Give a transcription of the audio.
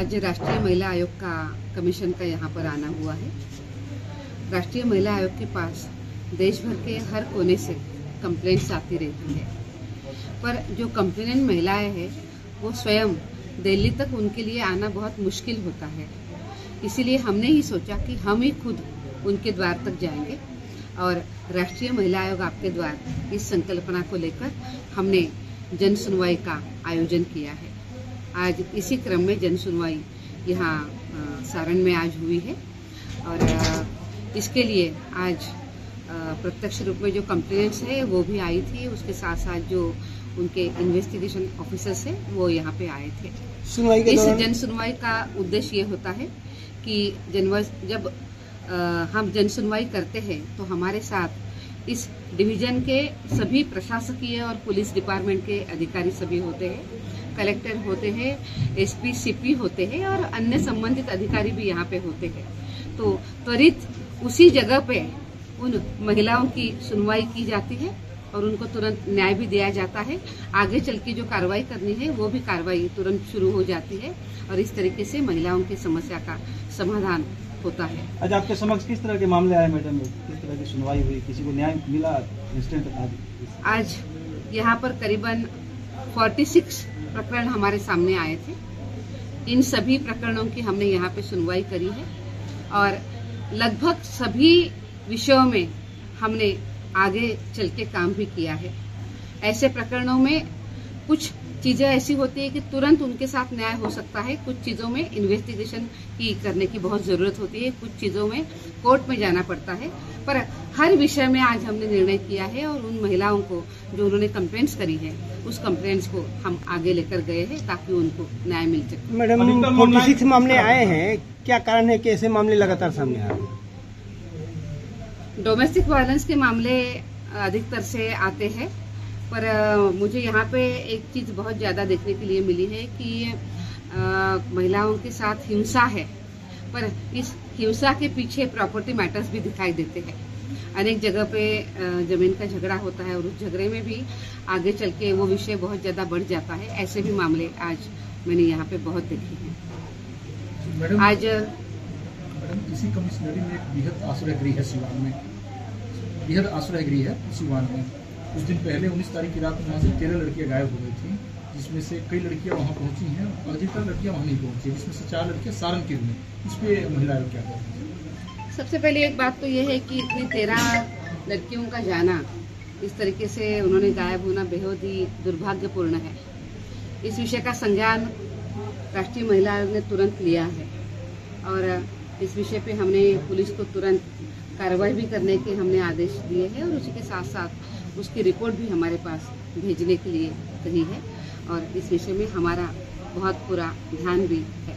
आज राष्ट्रीय महिला आयोग का कमीशन का यहाँ पर आना हुआ है। राष्ट्रीय महिला आयोग के पास देश भर के हर कोने से कंप्लेंट्स आती रहती है, पर जो कंप्लेनेंट महिलाएं हैं वो स्वयं दिल्ली तक उनके लिए आना बहुत मुश्किल होता है। इसीलिए हमने ही सोचा कि हम ही खुद उनके द्वार तक जाएंगे और राष्ट्रीय महिला आयोग आपके द्वार इस संकल्पना को लेकर हमने जन सुनवाई का आयोजन किया है। आज इसी क्रम में जन सुनवाई यहाँ सारण में आज हुई है और इसके लिए आज प्रत्यक्ष रूप में जो कंप्लेंट्स है वो भी आई थी, उसके साथ साथ जो उनके इन्वेस्टिगेशन ऑफिसर्स है वो यहाँ पे आए थे। इस जन सुनवाई का उद्देश्य ये होता है कि जब हम जन सुनवाई करते हैं तो हमारे साथ इस डिवीजन के सभी प्रशासकीय और पुलिस डिपार्टमेंट के अधिकारी सभी होते हैं, कलेक्टर होते हैं, एसपी, सीपी होते हैं और अन्य संबंधित अधिकारी भी यहाँ पे होते हैं। तो त्वरित उसी जगह पे उन महिलाओं की सुनवाई की जाती है और उनको तुरंत न्याय भी दिया जाता है। आगे चल के जो कार्रवाई करनी है वो भी कार्रवाई तुरंत शुरू हो जाती है और इस तरीके से महिलाओं की समस्या का समाधान होता है। आज आपके समक्ष किस तरह के मामले आए मैडम? किस तरह की सुनवाई हुई? किसी को न्याय मिला? इंस्टेंट आज यहाँ पर करीबन 46 प्रकरण हमारे सामने आए थे। इन सभी प्रकरणों की हमने यहाँ पे सुनवाई करी है और लगभग सभी विषयों में हमने आगे चल के काम भी किया है। ऐसे प्रकरणों में कुछ चीजें ऐसी होती है कि तुरंत उनके साथ न्याय हो सकता है, कुछ चीजों में इन्वेस्टिगेशन की करने की बहुत जरूरत होती है, कुछ चीजों में कोर्ट में जाना पड़ता है। पर हर विषय में आज हमने निर्णय किया है और उन महिलाओं को जो उन्होंने कंप्लेंट्स करी है उस कंप्लेंट्स को हम आगे लेकर गए हैं ताकि उनको न्याय मिल सके। मैडम, 46 मामले आए हैं, क्या कारण है कि ऐसे मामले लगातार सामने आ रहे हैं? डोमेस्टिक वायलेंस के मामले अधिकतर से आते हैं, पर मुझे यहाँ पे एक चीज बहुत ज्यादा देखने के लिए मिली है कि महिलाओं के साथ हिंसा है, पर इस हिंसा के पीछे प्रॉपर्टी मैटर्स भी दिखाई देते हैं। अनेक जगह पे जमीन का झगड़ा होता है और उस झगड़े में भी आगे चल के वो विषय बहुत ज्यादा बढ़ जाता है। ऐसे भी मामले आज मैंने यहाँ पे बहुत देखे हैं। आज इसी कमिश्नरी में एक बृहद आश्रय गृह है सिवान में, बृहद आश्रय गृह है सिवान में। कुछ दिन पहले 19 तारीख की रात में वहाँ से 13 लड़कियां गायब हो गई थी, जिसमें से कई लड़कियां वहाँ पहुँची हैं और अधिकतर लड़कियां वहाँ नहीं पहुँची, जिसमें से 4 लड़कियां सारण की हुई। इस पे महिला आयोग क्या कहते हैं? सबसे पहले एक बात तो ये है कि इतनी 13 लड़कियों का जाना, इस तरीके से उन्होंने गायब होना बेहद ही दुर्भाग्यपूर्ण है। इस विषय का संज्ञान राष्ट्रीय महिला आयोग ने तुरंत लिया है और इस विषय पे हमने पुलिस को तुरंत कार्रवाई भी करने के हमने आदेश दिए हैं और उसी के साथ साथ उसकी रिपोर्ट भी हमारे पास भेजने के लिए कही है और इस विषय में हमारा बहुत पूरा ध्यान भी है।